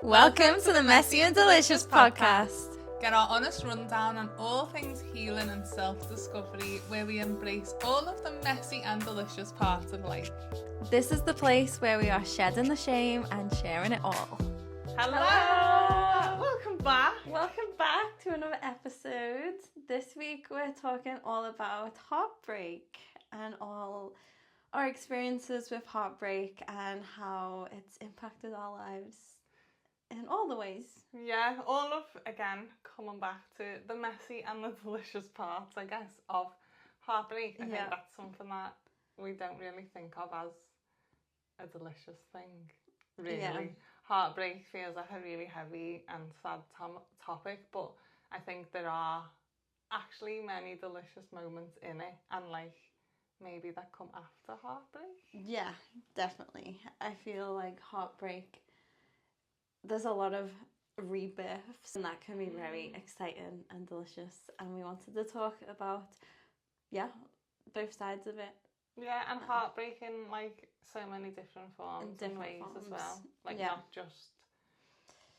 Welcome to the Messy and Delicious podcast. Get our honest rundown on all things healing and self-discovery, where we embrace all of the messy and delicious parts of life. This is the place where we are shedding the shame and sharing it all. Hello! Welcome back. Welcome back to another episode. This week we're talking all about heartbreak and all our experiences with heartbreak and how it's impacted our lives in all the ways. Yeah, all of, again, coming back to the messy and the delicious parts, I guess, of heartbreak. I think that's something that we don't really think of as a delicious thing, really. Yeah. Heartbreak feels like a really heavy and sad topic, but I think there are actually many delicious moments in it, and like maybe that come after heartbreak. Yeah, definitely. I feel like heartbreak, there's a lot of rebirths, and that can be very exciting and delicious, and we wanted to talk about both sides of it. Yeah, and heartbreak in like so many different forms and ways as well. Like not just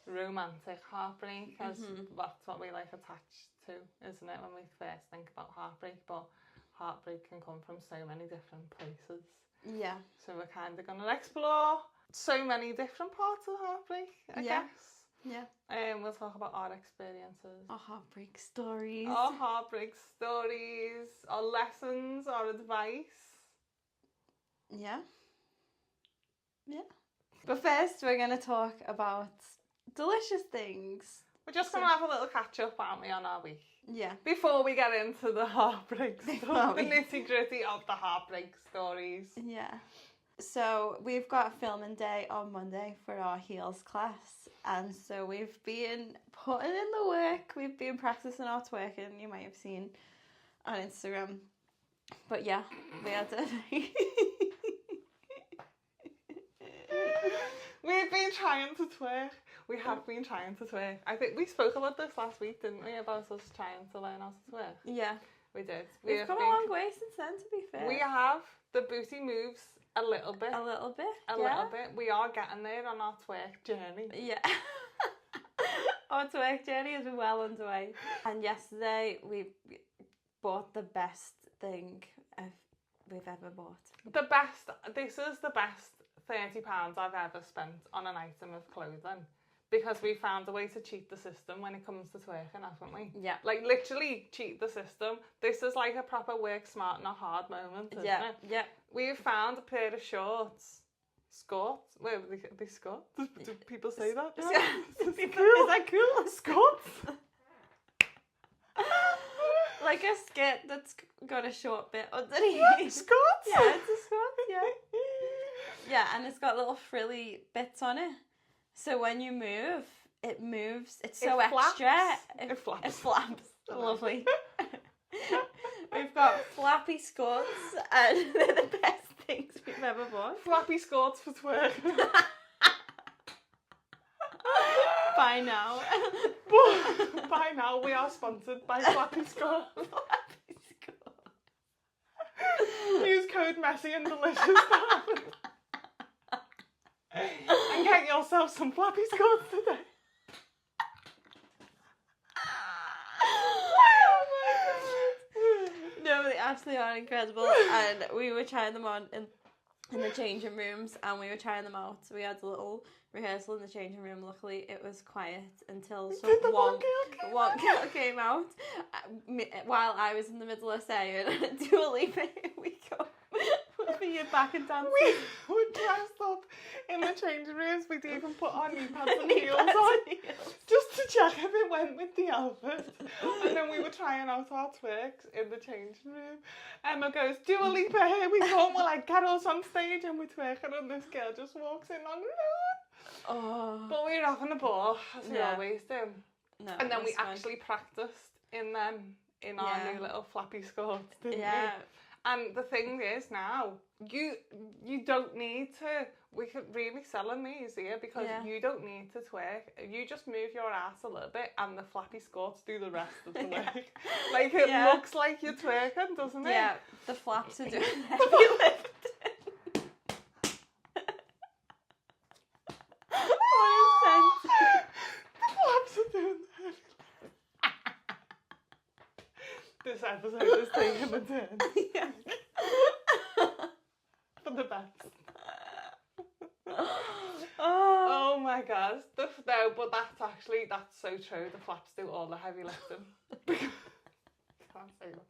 romantic heartbreak, as that's what we like attached to, isn't it, when we first think about heartbreak, but heartbreak can come from so many different places. Yeah. So we're kind of going to explore so many different parts of heartbreak, I guess. Yeah. We'll talk about our experiences. Our heartbreak stories. Our heartbreak stories, our lessons, our advice. Yeah. Yeah. But first we're going to talk about delicious things. We're just going to have a little catch up, aren't we, on our week? Yeah. Before we get into the heartbreak stuff, the nitty gritty of the heartbreak stories. Yeah. So we've got filming day on Monday for our heels class, and so we've been putting in the work. We've been practicing our twerking, you might have seen on Instagram. But yeah, we had to... We've been trying to twerk. We have been trying to twerk. I think we spoke about this last week, didn't we? About us trying to learn how to twerk. Yeah. We did. We've come a long way since then, to be fair. We have. The booty moves a little bit. A little bit. A little bit. We are getting there on our twerk journey. Yeah. Our twerk journey is well underway. And yesterday we bought the best thing we've ever bought. This is the best £30 I've ever spent on an item of clothing, because we found a way to cheat the system when it comes to twerking, haven't we? Yeah. Like literally cheat the system. This is like a proper work smart not hard moment, isn't it? Yeah. We've found a pair of shorts. Skirts? Where are they skirts? Do people say that? Is that cool? Skirts? Like a skirt that's got a short bit underneath. Skirts? Yeah, it's a skirt, yeah. Yeah, and it's got little frilly bits on it. So when you move, it moves. It's so extra. It flaps. It flaps. Lovely. We've got flappy skirts, and they're the best things we've ever bought. Flappy skirts for twerk. By now. By now, we are sponsored by Flappy Skirts. Flappy skirts. Use code Messy and Delicious and get yourself some Flappy Skirts today. No, they absolutely are incredible, and we were trying them on in the changing rooms, and we were trying them out. So we had a little rehearsal in the changing room. Luckily, it was quiet until one girl came out while I was in the middle of saying, "Dua Lipa, here we go." For your back and dancing. We were dressed up in the changing rooms. We'd even put our knee pads and heels on just to check if it went with the outfit. And then we were trying out our twerks in the changing room. Emma goes, "Dua Lipa, here we go." And we're like, "Get us on stage," and we're twerking, and this girl just walks in on her own. Oh. But we were having a ball, as we always do. No, and then we actually practiced in our new little flappy skirts, didn't we? And the thing is now, you don't need to, we could really sell these here, because you don't need to twerk. You just move your ass a little bit and the flappy skirts do the rest of the work. Like it looks like you're twerking, doesn't it? Yeah, the flaps are doing heavy lifting. episode is taking a turn. Yeah. For the best. Oh my god. No, but that's so true. The flaps do all the heavy lifting. Can't say that.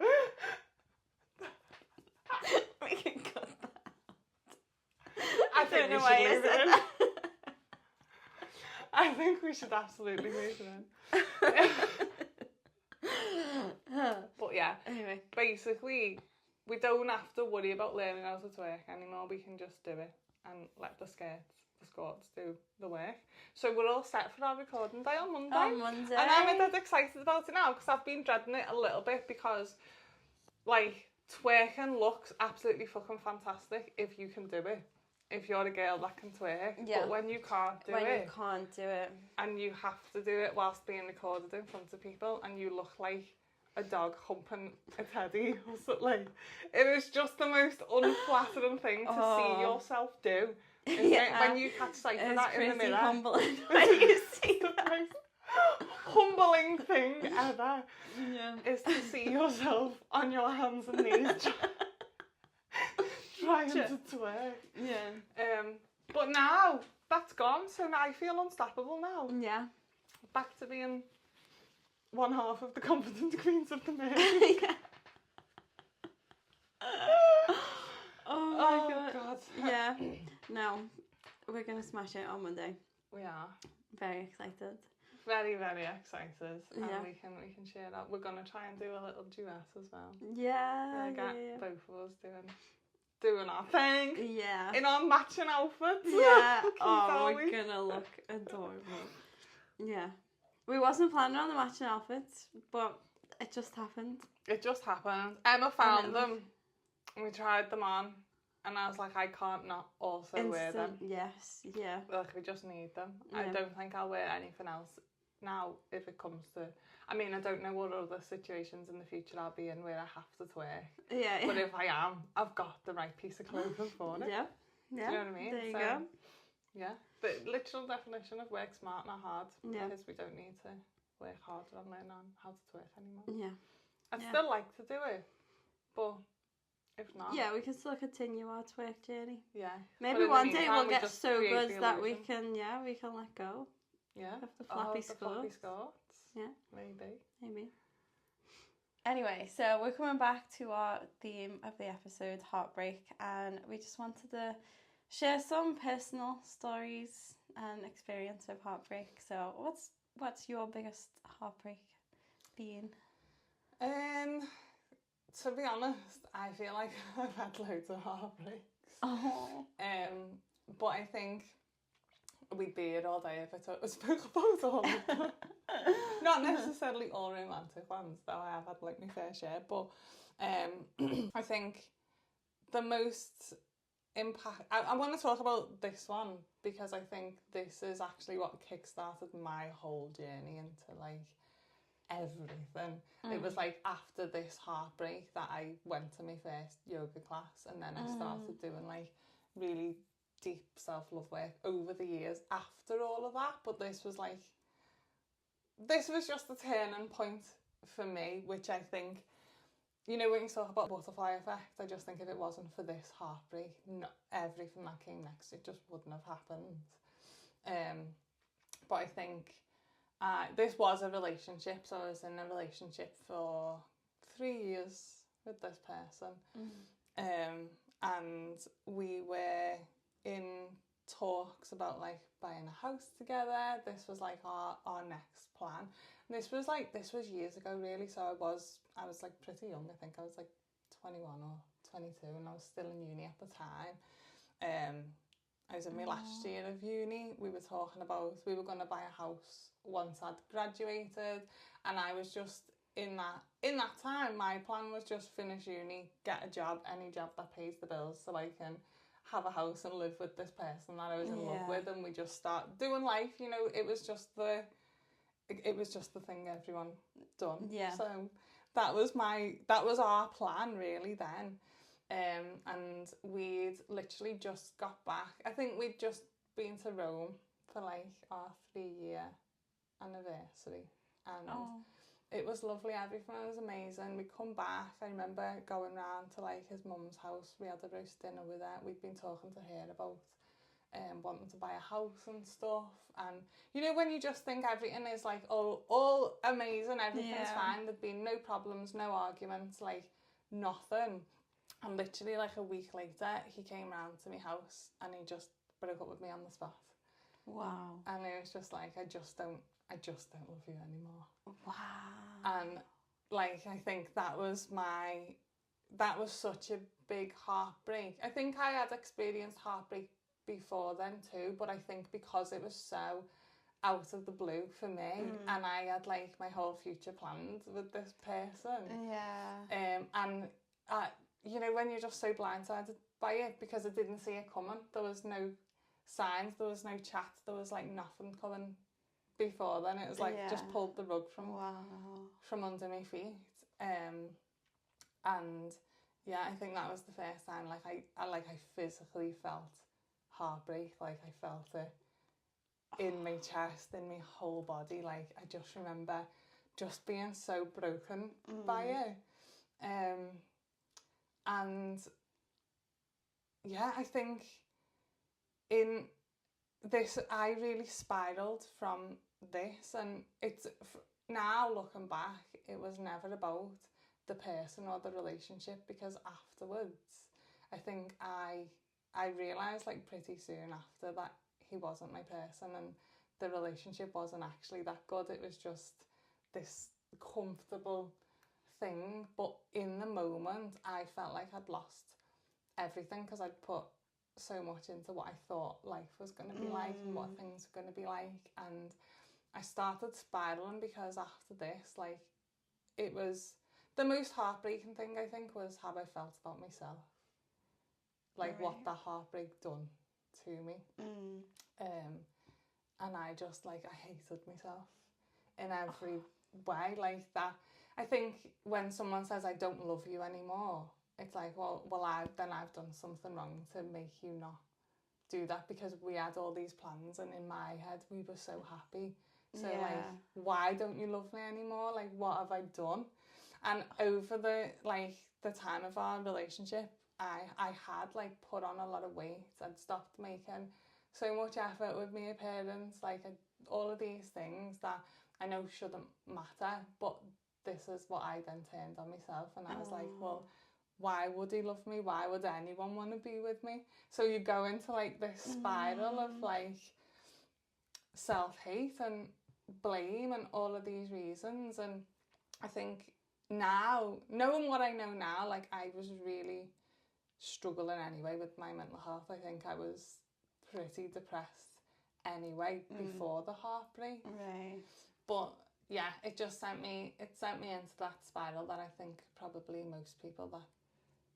We can cut that. I think don't know we why should I leave said it in. that. I think we should absolutely leave it in. But yeah, Anyway. basically, we don't have to worry about learning how to twerk anymore. We can just do it and let the skirts do the work. So we're all set for our recording day on Monday. On Monday. And I'm a bit excited about it now because I've been dreading it a little bit because, like, twerking looks absolutely fucking fantastic if you can do it. If you're a girl that can twerk. Yeah. But when you can't do it. When you can't do it. And you have to do it whilst being recorded in front of people and you look like a dog humping a teddy or something. It is just the most unflattering thing to see yourself do. Isn't it? When you catch sight of that in the mirror. Humbling when you see the that. most humbling thing ever is to see yourself on your hands and knees trying to twerk. Yeah. But now that's gone, so now I feel unstoppable now. Yeah. Back to being one half of the confident queens of the mirror. Yeah. Oh my god. Yeah. No, we're gonna smash it on Monday. We are Very excited. very, very excited, and Yeah. we can share that. We're gonna try and do a little duet as well. Yeah. Get both of us doing our thing Yeah. in our matching outfits. Yeah. Cute, Oh, are we're we? gonna look adorable. Yeah. We wasn't planning on the matching outfits, but it just happened. It just happened. Emma found them, and we tried them on, and I was like, I can't not also wear them. Yes. Yeah. Like, we just need them. I Yeah. don't think I'll wear anything else now if it comes to... I mean, I don't know what other situations in the future I'll be in where I have to twerk. Yeah. But if I am, I've got the right piece of clothing for it. Yeah. Do Yeah. you know what I mean? There you So, go. Yeah. The literal definition of work smart, not hard. Yeah. Because we don't need to work harder on learning on how to twerk anymore. Yeah. I'd Yeah. still like to do it, but if not... Yeah, we can still continue our twerk journey. Yeah. Maybe But in the one day meantime, we'll we get just so create good the that we illusion. can let go Yeah. of the floppy the floppy skirts. skirts. Yeah. Maybe. Anyway, so we're coming back to our theme of the episode, Heartbreak, and we just wanted to share some personal stories and experience of heartbreak. So what's your biggest heartbreak been? To be honest, I feel like I've had loads of heartbreaks. Oh. But I think we'd be here all day if I spoke about all of them. Not necessarily all romantic ones, though I have had like my fair share. But I think the most impact... I want to talk about this one because I think this is actually what kick-started my whole journey into like everything. It was like after this heartbreak that I went to my first yoga class, and then I started doing like really deep self-love work over the years after all of that. But this was just a turning point for me, which I think, you know, when you talk about butterfly effect, I just think if it wasn't for this heartbreak, everything that came next, it just wouldn't have happened. But I think this was a relationship, so I was in a relationship for 3 years with this person. And we were in talks about like buying a house together. This was like our next plan. And this was years ago really, so I was like pretty young. I think I was like 21 or 22, and I was still in uni at the time. I was in my last year of uni. We were talking about we were going to buy a house once I'd graduated, and I was just in that time my plan was just finish uni, get a job, any job that pays the bills, so I can have a house and live with this person that I was in love with, and we just start doing life. You know, it was just the thing everyone done. Yeah. So that was our plan really then. And we'd literally just got back. I think we'd just been to Rome for like our 3-year anniversary, and it was lovely. Everything was amazing. We come back. I remember going round to like his mum's house. We had a roast dinner with her. We'd been talking to her about wanting to buy a house and stuff. And you know, when you just think everything is like all amazing, everything's fine. There'd been no problems, no arguments, like nothing. And literally like a week later, he came round to my house and he just broke up with me on the spot. Wow. And it was just like, I just don't love you anymore. Wow. And like, I think that was such a big heartbreak. I think I had experienced heartbreak before then too, but I think because it was so out of the blue for me, and I had like my whole future planned with this person. Yeah. And you know, when you're just so blindsided by it because I didn't see it coming. There was no signs, there was no chat, there was like nothing coming before then. It was like just pulled the rug from under my feet. And yeah, I think that was the first time like I physically felt heartbreak. Like I felt it in my chest, in my whole body. Like I just remember just being so broken by it. And yeah, I think in this, I really spiraled from this, and it's now looking back, it was never about the person or the relationship, because afterwards, I think I realised like pretty soon after that he wasn't my person, and the relationship wasn't actually that good. It was just this comfortable thing, but in the moment I felt like I'd lost everything because I'd put so much into what I thought life was going to be like and what things were going to be like. And I started spiraling because after this, like, it was the most heartbreaking thing, I think, was how I felt about myself, like what that heartbreak done to me. And I just, like, I hated myself in every way. Like that, I think when someone says I don't love you anymore, it's like, well, I've done something wrong to make you not do that, because we had all these plans and in my head we were so happy. So like, why don't you love me anymore? Like, what have I done? And over the time of our relationship, I had like put on a lot of weight. I'd stopped making so much effort with my appearance, like all of these things that I know shouldn't matter, but this is what I then turned on myself, and I was like, well, why would he love me? Why would anyone want to be with me? So you go into like this spiral of like self-hate and blame and all of these reasons. And I think now, knowing what I know now, like I was really struggling anyway with my mental health. I think I was pretty depressed anyway before the heartbreak. Right. But yeah, it just sent me into that spiral that I think probably most people that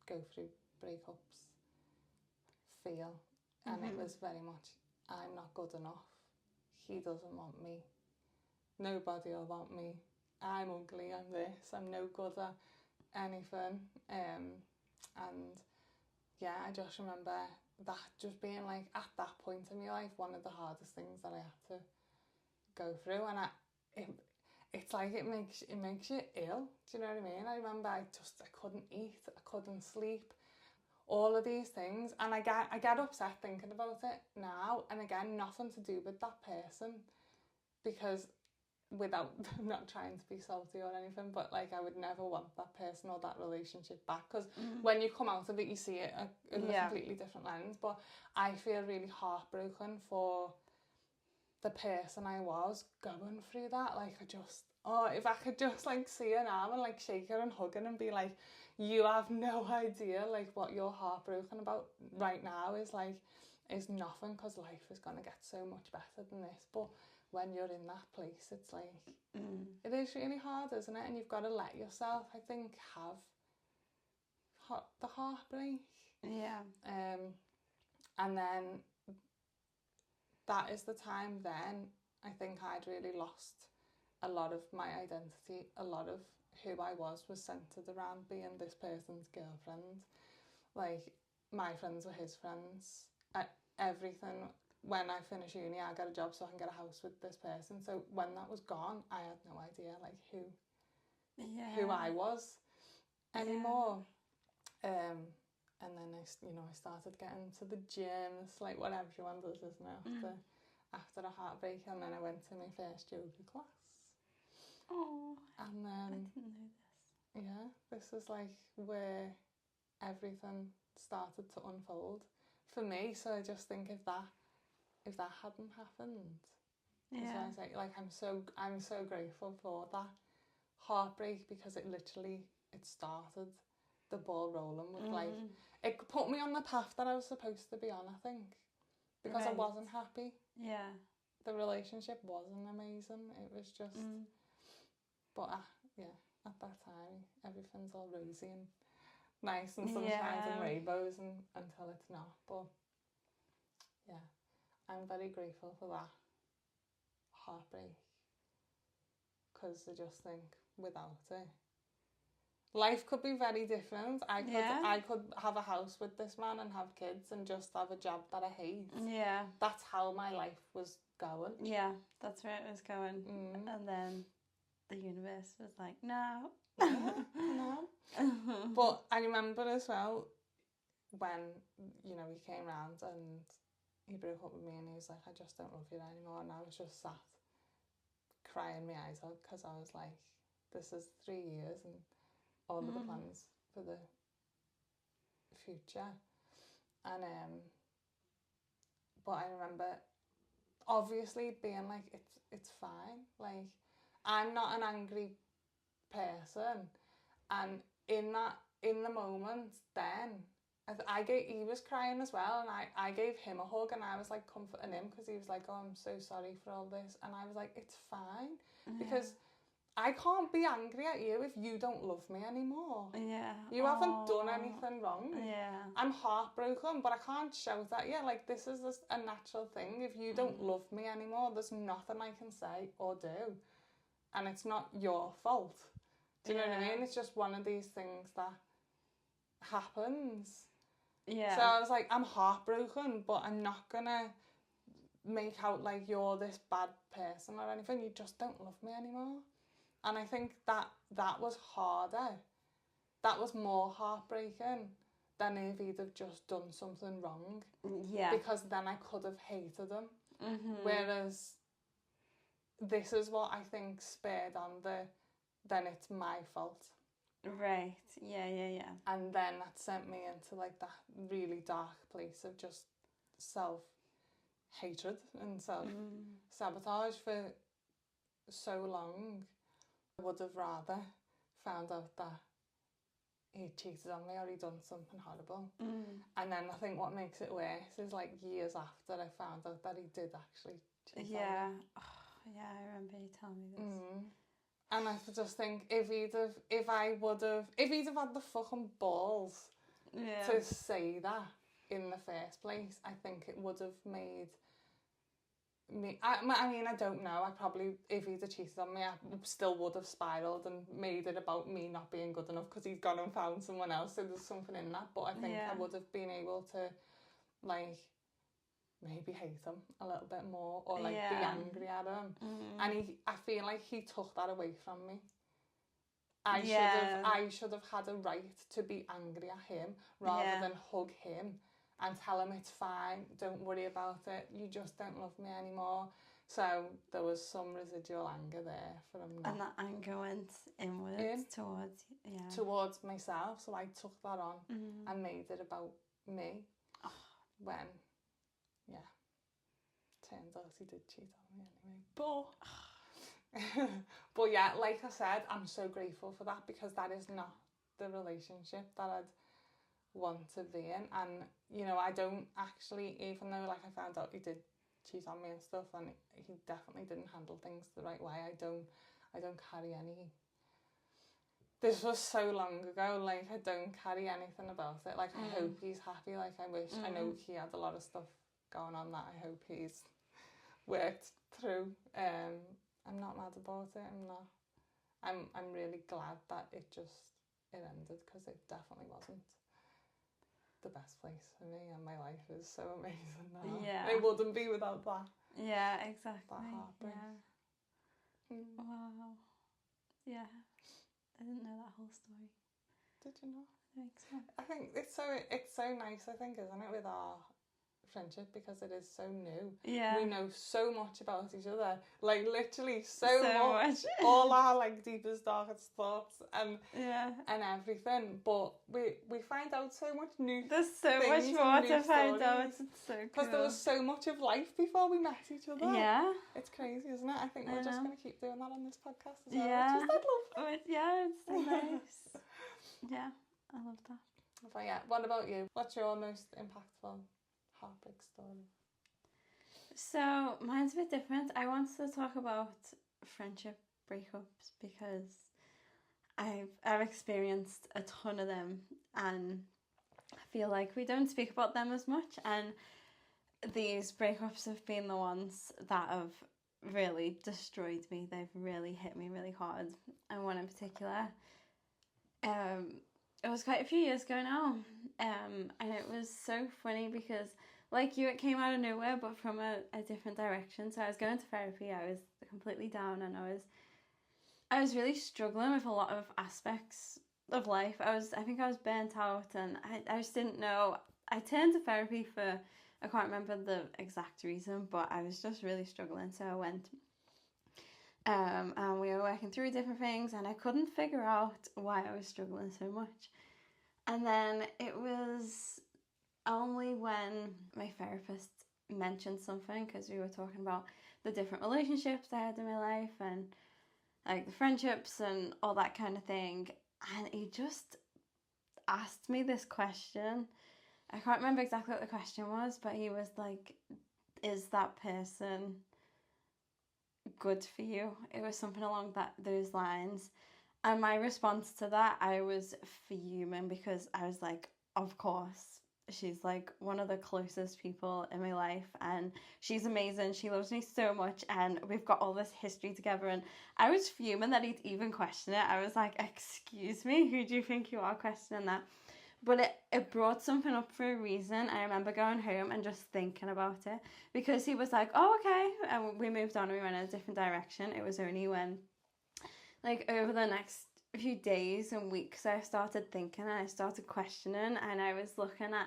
go through breakups feel. And it was very much, I'm not good enough. He doesn't want me. Nobody will want me. I'm ugly, I'm this, I'm no good at anything. And yeah, I just remember that just being like, at that point in my life, one of the hardest things that I had to go through. And it's like it makes you ill. Do you know what I mean? I remember I couldn't eat, I couldn't sleep, all of these things, and I get upset thinking about it now. And again, nothing to do with that person, because without not trying to be salty or anything, but like I would never want that person or that relationship back, because when you come out of it, you see it in a completely different lens. But I feel really heartbroken for the person I was going through that. Like if I could just like see her now and like shake her and hug her and be like, you have no idea like what you're heartbroken about right now is nothing, because life is going to get so much better than this. But when you're in that place, it's like it is really hard, isn't it? And you've got to let yourself, I think, have the heartbreak. And then that is the time then I think I'd really lost a lot of my identity. A lot of who I was centred around being this person's girlfriend. Like, my friends were his friends. Everything, when I finish uni, I get a job so I can get a house with this person. So when that was gone, I had no idea like who who I was anymore. And then I started getting to the gym. It's like what everyone does, isn't it? After a heartbreak, and then I went to my first yoga class. Oh, and then I didn't know this. Yeah, this is like where everything started to unfold for me. So I just think if that hadn't happened, that's why I say, like, I'm so grateful for that heartbreak, because it started the ball rolling with like, it put me on the path that I was supposed to be on, I think, because I wasn't happy. Yeah. The relationship wasn't amazing. It was just, but at that time, everything's all rosy and nice and sunshines and rainbows, until it's not. But yeah, I'm very grateful for that heartbreak, because I just think without it, life could be very different. I could have a house with this man and have kids and just have a job that I hate. Yeah. That's how my life was going. Yeah, that's where it was going. And then the universe was like, no. No. But I remember as well when, he came round and he broke up with me, and he was like, I just don't love you anymore. And I was just sat crying my eyes out, because I was like, this is 3 years and all of the plans for the future. And but I remember obviously being like, it's fine. Like, I'm not an angry person. And in the moment then, he was crying as well, and I gave him a hug, and I was like comforting him, because he was like, oh, I'm so sorry for all this. And I was like, it's fine, because I can't be angry at you if you don't love me anymore. Yeah. You haven't done anything wrong. Yeah. I'm heartbroken, but I can't shout at you. Like, this is just a natural thing. If you don't love me anymore, there's nothing I can say or do. And it's not your fault. Do you know what I mean? It's just one of these things that happens. Yeah. So I was like, I'm heartbroken, but I'm not going to make out like you're this bad person or anything. You just don't love me anymore. And I think that was harder. That was more heartbreaking than if he'd have just done something wrong. Yeah. Because then I could have hated him. Whereas this is what I think spurred on then it's my fault. Right. Yeah. And then that sent me into like that really dark place of just self-hatred and self-sabotage for so long. I would have rather found out that he cheated on me or he'd done something horrible. And then I think what makes it worse is like years after I found out that he did actually cheat on me. Oh, yeah, I remember you telling me this. And I just think if he'd have had the fucking balls to say that in the first place, I think it would have made me, I mean, I don't know, I probably, if he'd have cheated on me, I still would have spiralled and made it about me not being good enough because he's gone and found someone else, so there's something in that. But I think I would have been able to, like, maybe hate him a little bit more, or like be angry at him. And I feel like he took that away from me. I should have had a right to be angry at him rather than hug him and tell him it's fine, don't worry about it, you just don't love me anymore. So there was some residual anger there for him. And that anger went inwards towards myself. So I took that on and made it about me. When turns out he did cheat on me anyway. But yeah, like I said, I'm so grateful for that, because that is not the relationship that I'd want to be in. And I don't actually, even though like I found out he did cheat on me and stuff, and he definitely didn't handle things the right way, I don't carry any, this was so long ago, like I don't carry anything about it. Like I hope he's happy, like I wish, I know he had a lot of stuff going on that I hope he's worked through. I'm not mad about it. I'm really glad that it ended, because it definitely wasn't the best place for me, and my life is so amazing now. Yeah. It wouldn't be without that. Yeah, exactly. That heartbreak. Wow. Yeah. I didn't know that whole story. Did you not? I think so. I think it's so nice, I think, isn't it, with our friendship, because it is so new. Yeah. We know so much about each other, like literally so much. much. All our like deepest, darkest thoughts and Yeah. and everything. But we find out so much new. There's so much things more and to new find out. stories. It's so cool. Because there was so much of life before we met each other. Yeah. It's crazy, isn't it? I think we're just going to keep doing that on this podcast as well. Yeah. Which is that lovely. Yeah, it's so nice. Yeah, I love that. But yeah, what about you? What's your most impactful heartbreak story? So mine's a bit different. I wanted to talk about friendship breakups because I've experienced a ton of them, and I feel like we don't speak about them as much, and these breakups have been the ones that have really destroyed me. They've really hit me really hard. And one in particular, it was quite a few years ago now, and it was so funny because, like you, it came out of nowhere, but from a different direction. So I was going to therapy, I was completely down, and I was really struggling with a lot of aspects of life. I think I was burnt out, and I just didn't know. I turned to therapy for, I can't remember the exact reason, but I was just really struggling, so I went. And we were working through different things, and I couldn't figure out why I was struggling so much. And then it was only when my therapist mentioned something, because we were talking about the different relationships I had in my life and like the friendships and all that kind of thing, and he just asked me this question. I can't remember exactly what the question was, but he was like, is that person good for you? It was something along those lines. And my response to that, I was fuming, because I was like, of course, she's like one of the closest people in my life, and she's amazing, she loves me so much, and we've got all this history together. And I was fuming that he'd even question it. I was like, excuse me, who do you think you are questioning that? But it brought something up for a reason. I remember going home and just thinking about it, because he was like, oh, okay, and we moved on and we went in a different direction. It was only when, like, over the next few days and weeks, I started thinking and I started questioning, and I was looking at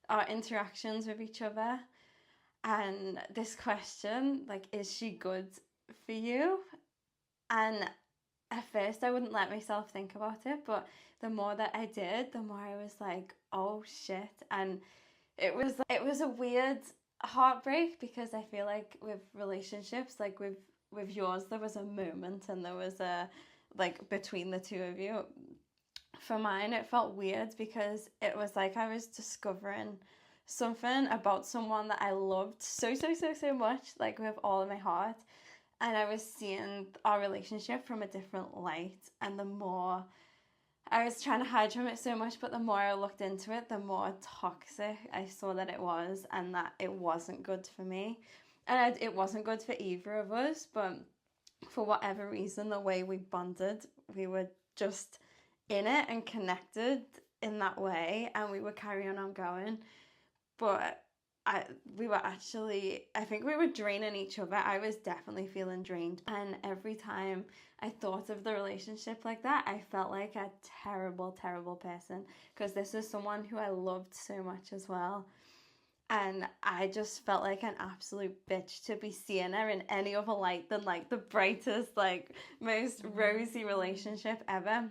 our interactions with each other, and this question, like, is she good for you? And at first I wouldn't let myself think about it, but the more that I did, the more I was like, oh shit. And it was a weird heartbreak, because I feel like with relationships, like with yours, there was a moment, and there was a, like, between the two of you. For mine, it felt weird, because it was like I was discovering something about someone that I loved so much, like with all of my heart, and I was seeing our relationship from a different light. And the more I was trying to hide from it so much, but the more I looked into it, the more toxic I saw that it was, and that it wasn't good for me, and it wasn't good for either of us. But for whatever reason, the way we bonded, we were just in it and connected in that way, and we were carrying on going. But I think we were draining each other. I was definitely feeling drained, and every time I thought of the relationship like that, I felt like a terrible person, because this is someone who I loved so much as well. And I just felt like an absolute bitch to be seeing her in any other light than like the brightest, like most rosy relationship ever.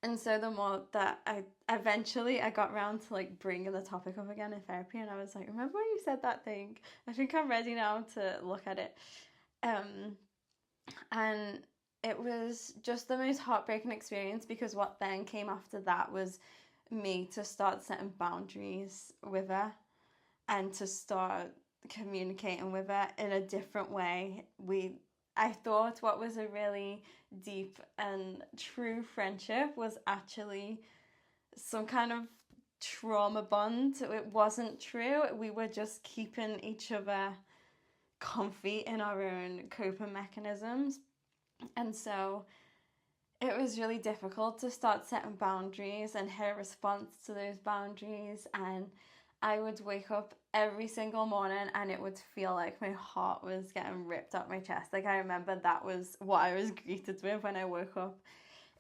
And so the more that I got around to like bringing the topic up again in therapy, and I was like, remember when you said that thing? I think I'm ready now to look at it. And it was just the most heartbreaking experience, because what then came after that was me to start setting boundaries with her, and to start communicating with her in a different way. I thought what was a really deep and true friendship was actually some kind of trauma bond. It wasn't true. We were just keeping each other comfy in our own coping mechanisms. And so it was really difficult to start setting boundaries, and her response to those boundaries. And I would wake up every single morning and it would feel like my heart was getting ripped out my chest. Like, I remember that was what I was greeted with when I woke up.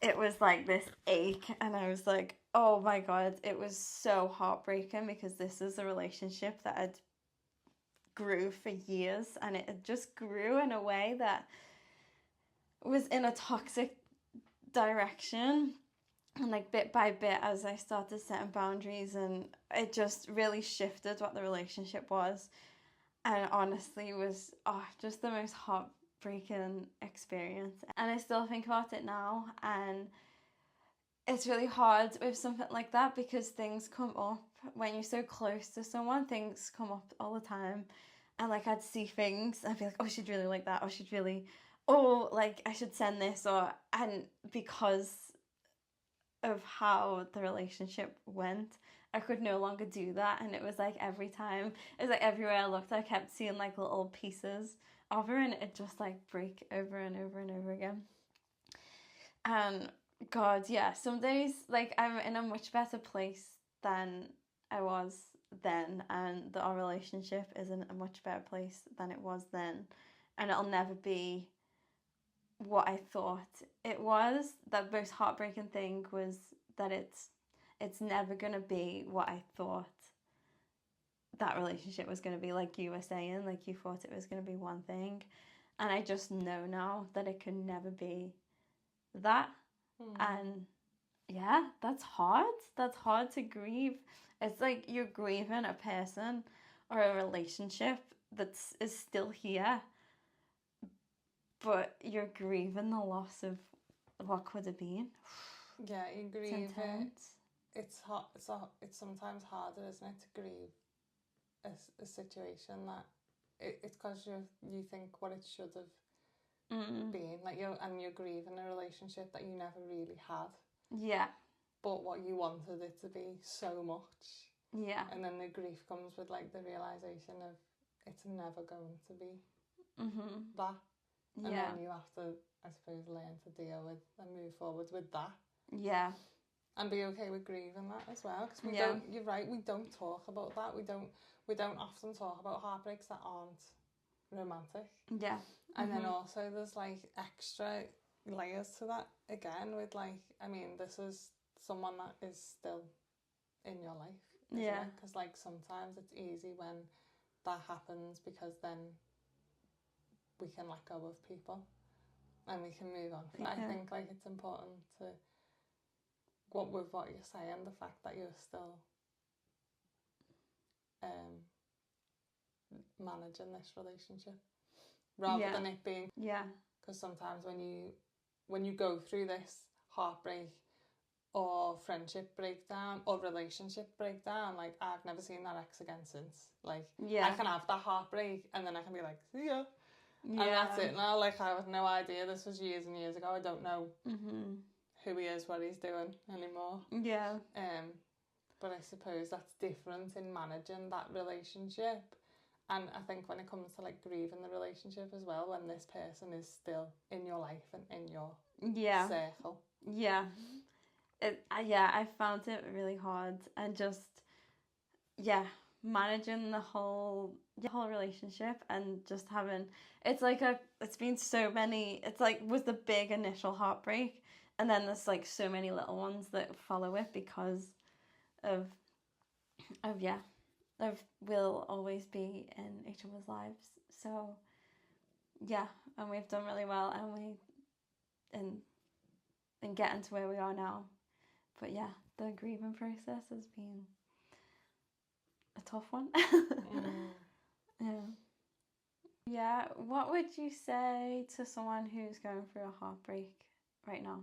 it was like this ache, and I was like, oh my God, it was so heartbreaking because this is a relationship that had grew for years, and it just grew in a way that was in a toxic direction. And like bit by bit, as I started setting boundaries, and it just really shifted what the relationship was, and honestly was just the most heartbreaking experience. And I still think about it now, and it's really hard with something like that because things come up when you're so close to someone. Things come up all the time, and like I'd see things and I'd be like, oh, she'd really like that, or she'd really, oh, like I should send this, and because of how the relationship went, I could no longer do that. And it was like every time, it was like everywhere I looked, I kept seeing like little pieces of her, and it just like break over and over and over again. And God, yeah, some days like I'm in a much better place than I was then, and our relationship is in a much better place than it was then, and it'll never be what I thought it was. The most heartbreaking thing was that it's never gonna be what I thought that relationship was gonna be. Like you were saying, like you thought it was gonna be one thing, and I just know now that it can never be that. And yeah, that's hard. That's hard to grieve. It's like you're grieving a person or a relationship that is still here, but you're grieving the loss of what could have been. Yeah, you grieve It's intense. It's hot. It's sometimes harder, isn't it, to grieve a situation that it's because you think what it should have been, like you're grieving a relationship that you never really had. Yeah. But what you wanted it to be so much. Yeah. And then the grief comes with like the realization of it's never going to be that. And then you have to, I suppose, learn to deal with and move forward with that. Yeah. And be okay with grieving that as well, because we don't. You're right. We don't talk about that. We don't often talk about heartbreaks that aren't romantic. Yeah. And then also there's like extra layers to that again with like, I mean, this is someone that is still in your life, isn't it? Because like sometimes it's easy when that happens because then we can let go of people and we can move on. I think like it's important to with what you're saying, the fact that you're still managing this relationship rather than it being, because sometimes when you go through this heartbreak or friendship breakdown or relationship breakdown, like I've never seen that ex again since. Like I can have that heartbreak and then I can be like, see ya. And that's it now. Like I have no idea. This was years and years ago. I don't know who he is, what he's doing anymore. Yeah. But I suppose that's different in managing that relationship. And I think when it comes to like grieving the relationship as well, when this person is still in your life and in your circle. Yeah. I found it really hard, and just managing the whole relationship, and just having it's been so many. It's like was the big initial heartbreak, and then there's like so many little ones that follow it because of we'll always be in each other's lives. So and we've done really well, and in getting to where we are now. But the grieving process has been a tough one. Yeah. What would you say to someone who's going through a heartbreak right now?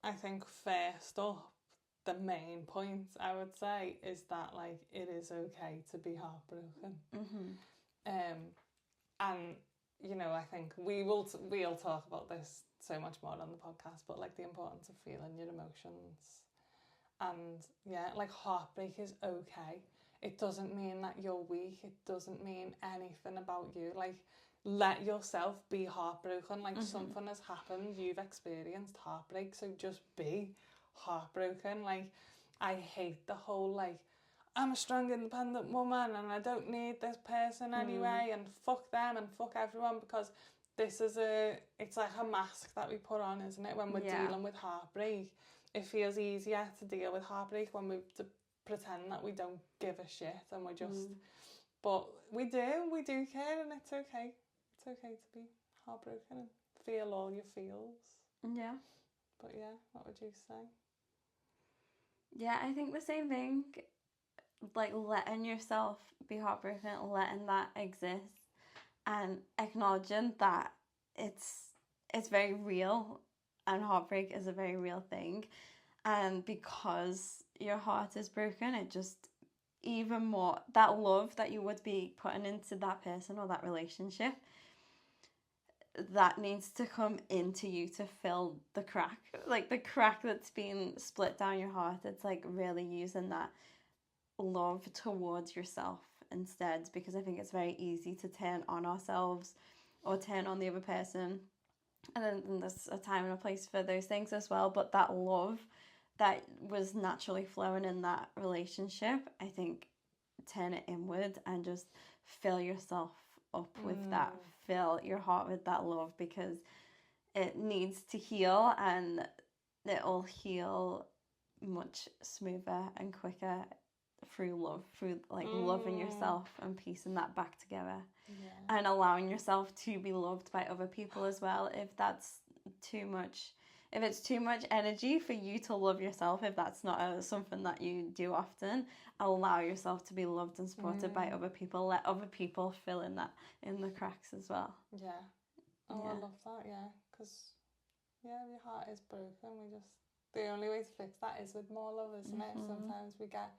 I think first up, the main point I would say is that like it is okay to be heartbroken. And you know, I think we'll talk about this so much more on the podcast, but like the importance of feeling your emotions. And like heartbreak is okay. It doesn't mean that you're weak. It doesn't mean anything about you. Like let yourself be heartbroken. Like something has happened, you've experienced heartbreak, so just be heartbroken. Like I hate the whole like I'm a strong independent woman and I don't need this person anyway and fuck them and fuck everyone, because it's like a mask that we put on, isn't it, when we're dealing with heartbreak. It feels easier to deal with heartbreak when we pretend that we don't give a shit and we're just, but we do care, and it's okay. It's okay to be heartbroken and feel all your feels. Yeah. But yeah, what would you say? Yeah, I think the same thing. Like letting yourself be heartbroken, letting that exist, and acknowledging that it's very real, and heartbreak is a very real thing, and because your heart is broken, it just even more, that love that you would be putting into that person or that relationship, that needs to come into you to fill the crack, like the crack that's been split down your heart. It's like really using that love towards yourself instead, because I think it's very easy to turn on ourselves or turn on the other person, and then there's a time and a place for those things as well, but that love that was naturally flowing in that relationship, I think turn it inward and just fill yourself up with that, fill your heart with that love, because it needs to heal, and it'll heal much smoother and quicker through love, through like loving yourself and piecing that back together, and allowing yourself to be loved by other people as well. If that's too much, if it's too much energy for you to love yourself, if that's not something that you do often, allow yourself to be loved and supported by other people. Let other people fill in the cracks as well. Yeah. Oh, yeah. I love that. Yeah, because your heart is broken. The only way to fix that is with more love, isn't it? Sometimes we get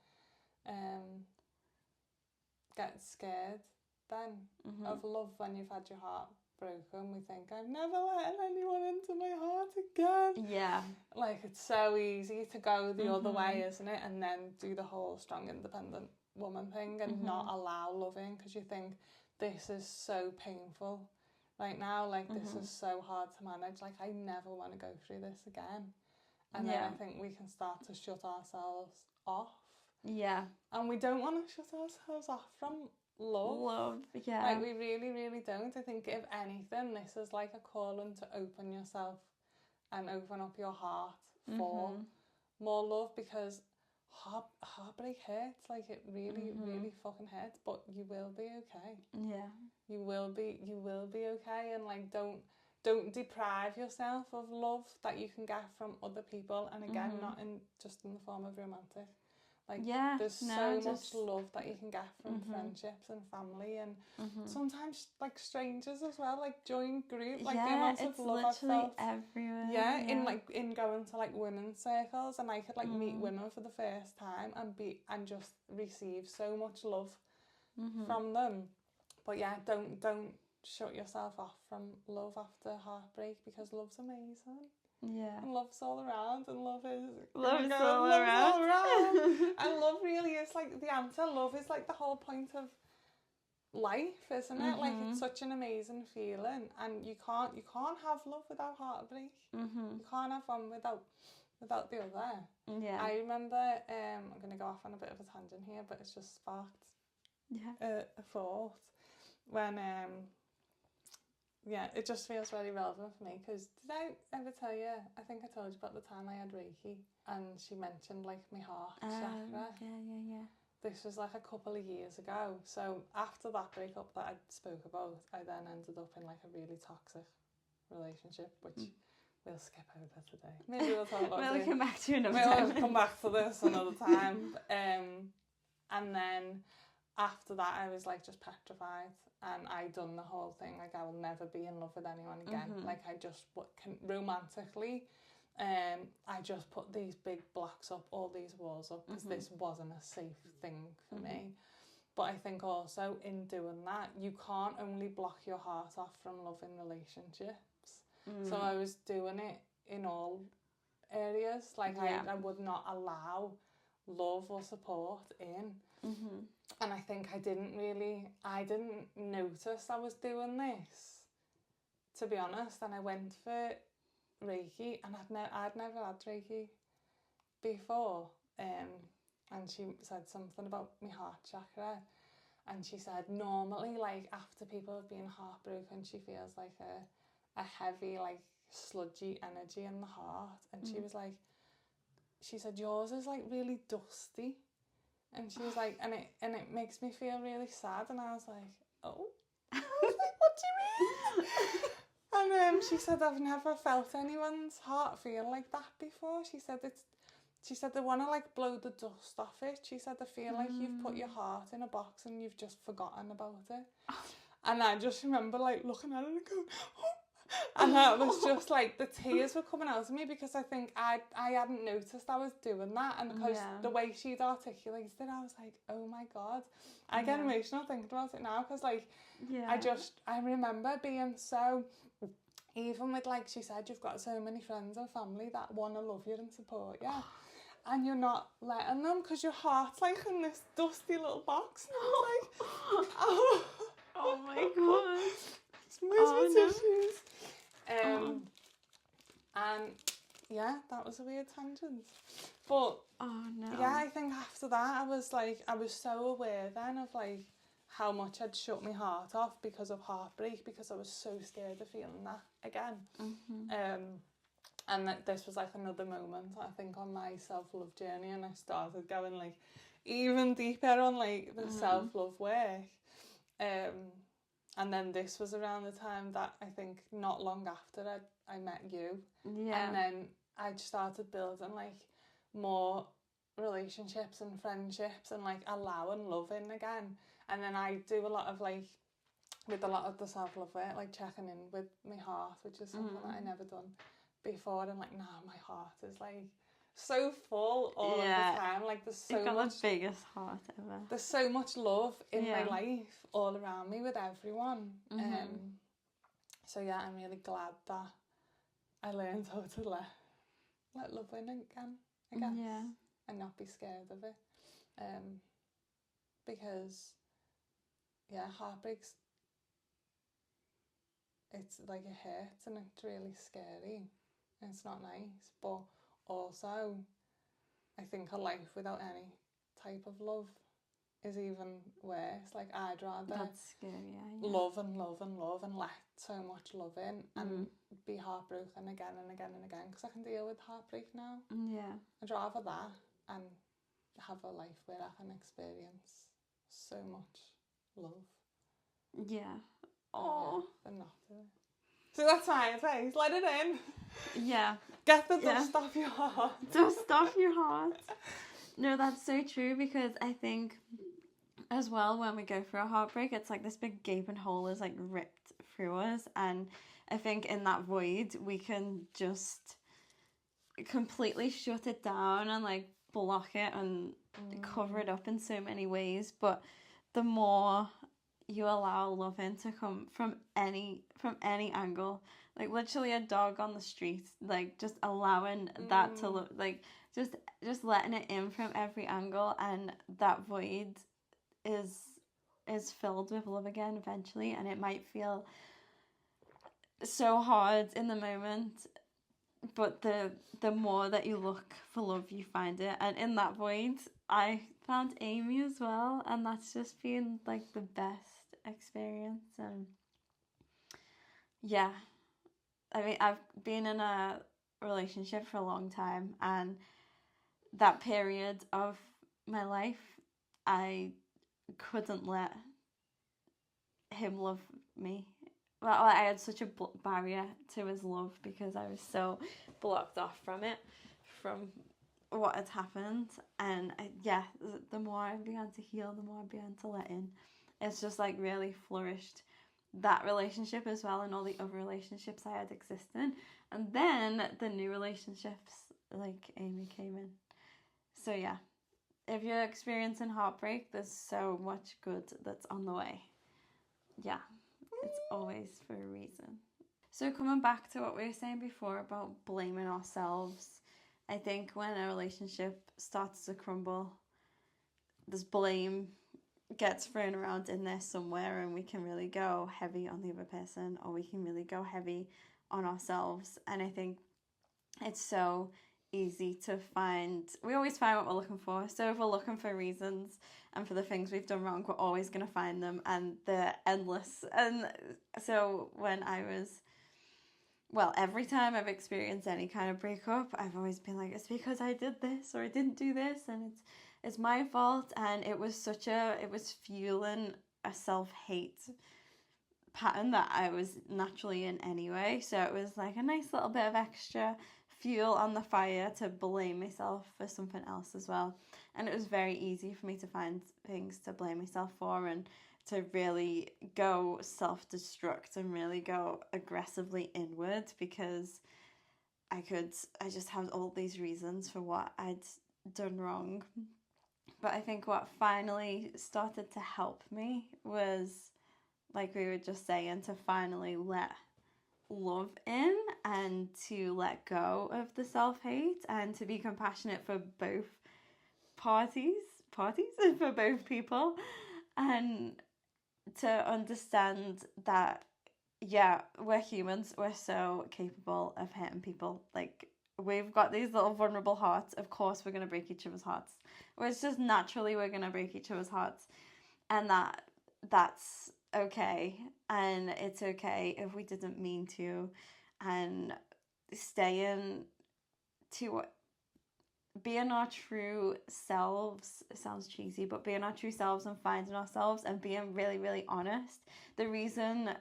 scared then of love when you've had your heart broken. We think, I'm never letting anyone into my heart again. Yeah. Like, it's so easy to go the other way, isn't it? And then do the whole strong, independent woman thing and not allow loving, because you think, this is so painful right now. Like, this is so hard to manage. Like, I never want to go through this again. And then I think we can start to shut ourselves off. Yeah. And we don't want to shut ourselves off from love. Yeah. Like, we really, really don't. I think if anything, this is like a calling to open yourself and open up your heart for more love, because heartbreak hurts. Like, it really, really fucking hurts, but you will be okay. Yeah. You will be okay. And like, don't deprive yourself of love that you can get from other people, and again, not just in the form of romantic. Like, there's so much love that you can get from friendships and family, and sometimes like strangers as well. Like, join group, like the amount of love I've felt everywhere. Yeah, in going to like women's circles, and I could like meet women for the first time and just receive so much love from them. But yeah, don't shut yourself off from love after heartbreak, because love's amazing. Yeah. And love's all around, and love is all around. And love really is like the answer. Love is like the whole point of life, isn't it? Like, it's such an amazing feeling, and you can't have love without heartbreak. You can't have one without the other. Yeah. I remember, I'm going to go off on a bit of a tangent here, but it's just sparked a thought when it just feels really relevant for me, because did I ever tell you, I think I told you about the time I had Reiki, and she mentioned like my heart chakra. Yeah. This was like a couple of years ago. So after that breakup that I spoke about, I then ended up in like a really toxic relationship, which we'll skip over today. Maybe we'll talk about We'll come back to another time. We'll come back to this another time. And then after that, I was like just petrified, and I done the whole thing. Like, I will never be in love with anyone again. Like, I just romantically. I just put these big blocks up, all these walls up, because this wasn't a safe thing for me. But I think also in doing that, you can't only block your heart off from love in relationships. So I was doing it in all areas. Like, I would not allow love or support in. And I think I didn't notice I was doing this, to be honest. And I went for Reiki, and I'd never had Reiki before, and she said something about my heart chakra, And she said normally, like, after people have been heartbroken, she feels like a heavy, like, sludgy energy in the heart. And she was like, she said, yours is, like, really dusty. And she was like, and it makes me feel really sad. And I was like, oh. I was like, what do you mean? And she said, I've never felt anyone's heart feel like that before. She said they want to, like, blow the dust off it. She said, I feel like you've put your heart in a box and you've just forgotten about it. And I just remember, like, looking at it and going, oh. And that was just, like, the tears were coming out of me, because I think I hadn't noticed I was doing that. And because the way she'd articulated it, I was like, oh my God. I get emotional thinking about it now, because, like, I remember being so, even with, like, she said, you've got so many friends and family that want to love you and support you. And you're not letting them, because your heart's, like, in this dusty little box. And I was like, oh. Oh my God. Where's my tissues? And yeah, that was a weird tangent. But yeah, I think after that I was so aware then of, like, how much I'd shut my heart off because of heartbreak, because I was so scared of feeling that again. And that this was, like, another moment, I think, on my self-love journey, and I started going, like, even deeper on, like, the self-love work. And then this was around the time that I think not long after I met you. Yeah. And then I started building, like, more relationships and friendships and, like, allowing loving again. And then I do a lot of, like, with a lot of the self-love work, like, checking in with my heart, which is something that I never done before. And, like, now my heart is, like, so full all of the time. Like, there's so much, the biggest heart ever. There's so much love in my life all around me with everyone. So yeah, I'm really glad that I learned how to let love in again, I guess. Yeah. And not be scared of it. Because heartbreaks, it's like, it hurts and it's really scary. And it's not nice, but also, I think a life without any type of love is even worse. Like, I'd rather love and love and love and let so much love in and be heartbroken again and again and again, because I can deal with heartbreak now. Yeah. I'd rather that and have a life where I can experience so much love. Yeah. Oh. And not do it. So that's my advice. Let it in. Yeah. Get the dust off your heart. Dust off your heart. No, that's so true, because I think as well, when we go through a heartbreak, it's like this big gaping hole is, like, ripped through us, and I think in that void we can just completely shut it down and, like, block it and cover it up in so many ways. But the more you allow love in to come from any angle, like, literally a dog on the street, like, just allowing that to look, like, just letting it in from every angle, and that void is filled with love again eventually. And it might feel so hard in the moment, but the more that you look for love, you find it. And in that void, I found Amy as well, and that's just been, like, the best experience. And yeah, I mean, I've been in a relationship for a long time, and that period of my life, I couldn't let him love me. Well, I had such a barrier to his love, because I was so blocked off from it, from what had happened. And the more I began to heal, the more I began to let in. It's just, like, really flourished that relationship as well, and all the other relationships I had existed. And then the new relationships, like Amy, came in. So yeah, if you're experiencing heartbreak, there's so much good that's on the way. Yeah, it's always for a reason. So coming back to what we were saying before about blaming ourselves, I think when a relationship starts to crumble, this blame gets thrown around in there somewhere, and we can really go heavy on the other person, or we can really go heavy on ourselves. And I think it's so easy to find. We always find what we're looking for. So if we're looking for reasons and for the things we've done wrong, we're always going to find them, and they're endless. And so when I was, well, every time I've experienced any kind of breakup, I've always been like, it's because I did this or I didn't do this, and it's my fault. And it was fueling a self-hate pattern that I was naturally in anyway. So it was like a nice little bit of extra fuel on the fire to blame myself for something else as well. And it was very easy for me to find things to blame myself for, and to really go self-destruct and really go aggressively inward, because I just had all these reasons for what I'd done wrong. But I think what finally started to help me was, like we were just saying, to finally let love in and to let go of the self-hate and to be compassionate for both parties for both people, and to understand that, yeah, we're humans, we're so capable of hurting people. Like, we've got these little vulnerable hearts. Of course we're going to break each other's hearts. It's just naturally we're going to break each other's hearts, and that's okay. And it's okay if we didn't mean to. And staying to being our true selves, it sounds cheesy, but being our true selves and finding ourselves and being really, really honest. The reason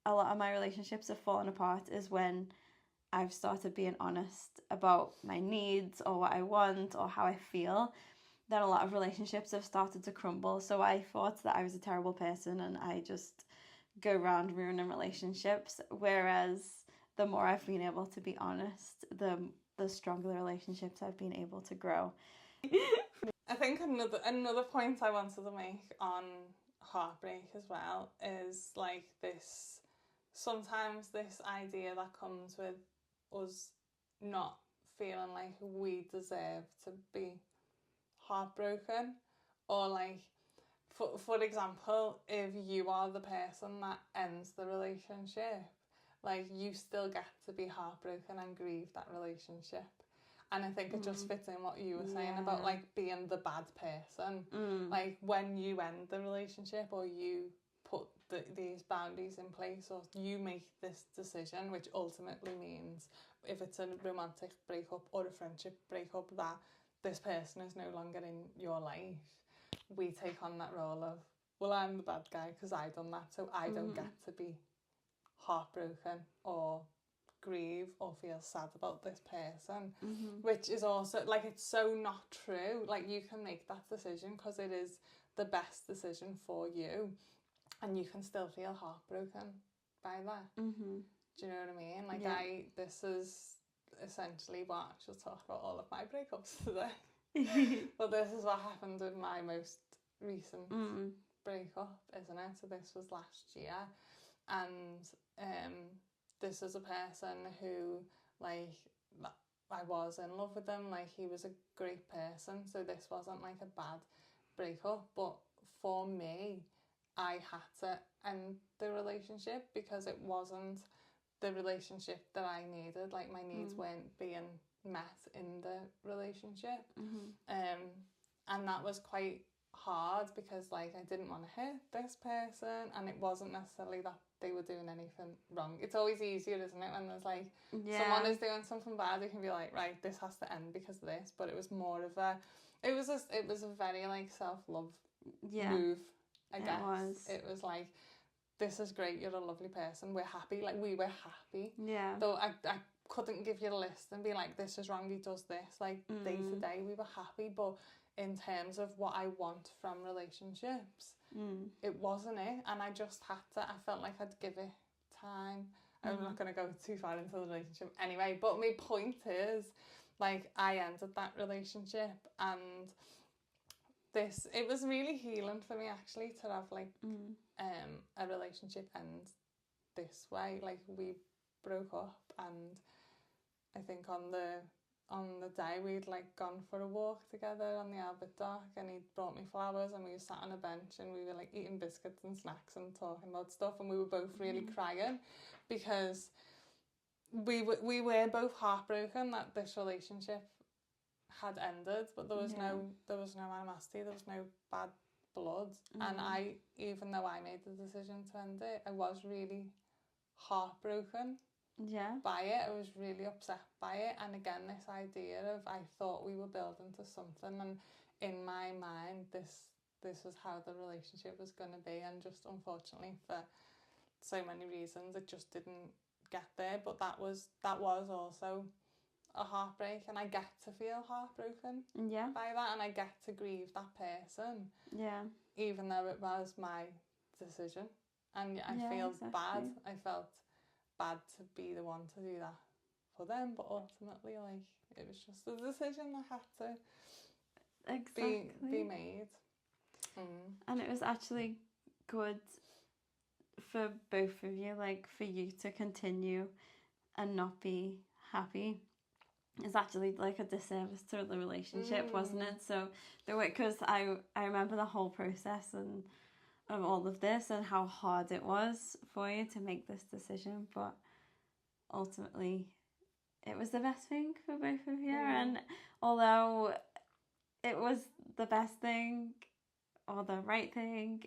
a lot of my relationships have fallen apart is when I've started being honest about my needs or what I want or how I feel. Then a lot of relationships have started to crumble. So I thought that I was a terrible person and I just go around ruining relationships. Whereas the more I've been able to be honest, the stronger the relationships I've been able to grow. I think another point I wanted to make on heartbreak as well is like this, sometimes this idea that comes with us not feeling like we deserve to be heartbroken, or like for example, if you are the person that ends the relationship, like you still get to be heartbroken and grieve that relationship. And I think it just fits in what you were saying about like being the bad person. Like when you end the relationship, or you put these boundaries in place, or you make this decision, which ultimately means, if it's a romantic breakup or a friendship breakup, that this person is no longer in your life, we take on that role of, well, I'm the bad guy because I done that, so I don't get to be heartbroken or grieve or feel sad about this person, which is also like, it's so not true. Like, you can make that decision because it is the best decision for you, and you can still feel heartbroken by that. Do you know what I mean? Like, this is essentially what, I shall talk about all of my breakups today. But this is what happened with my most recent breakup, isn't it? So this was last year, and this is a person who, like, I was in love with him, like he was a great person, so this wasn't like a bad breakup, but for me, I had to end the relationship because it wasn't the relationship that I needed. Like, my needs weren't being met in the relationship. And that was quite hard because, like, I didn't want to hurt this person, and it wasn't necessarily that they were doing anything wrong. It's always easier, isn't it, when there's like someone is doing something bad, you can be like, right, this has to end because of this. But it was more of it was a very like self-love move, I guess. It was like, this is great, you're a lovely person, we're happy, like we were happy. Though I couldn't give you a list and be like, this is wrong, he does this, like day to day we were happy. But in terms of what I want from relationships, it wasn't it, and I just had to, I felt like I'd give it time. I'm not going to go too far into the relationship anyway, but my point is, like, I ended that relationship, and it was really healing for me actually to have like a relationship end this way. Like, we broke up, and I think on the day we'd like gone for a walk together on the Albert Dock, and he'd brought me flowers, and we were sat on a bench and we were like eating biscuits and snacks and talking about stuff, and we were both really crying because we were both heartbroken that this relationship had ended, but there was no animosity, there was no bad blood. And I, even though I made the decision to end it, I was really heartbroken by it. I was really upset by it. And again, this idea of, I thought we were building to something, and in my mind this was how the relationship was going to be, and just unfortunately for so many reasons it just didn't get there. But that was also a heartbreak, and I get to feel heartbroken by that, and I get to grieve that person, even though it was my decision. And I feel bad. I felt bad to be the one to do that for them, but ultimately, like, it was just a decision that had to be made. And it was actually good for both of you, like, for you to continue and not be happy. It's actually like a disservice to the relationship, wasn't it? So the way, because I remember the whole process and of all of this and how hard it was for you to make this decision, but ultimately it was the best thing for both of you. And although it was the best thing or the right thing,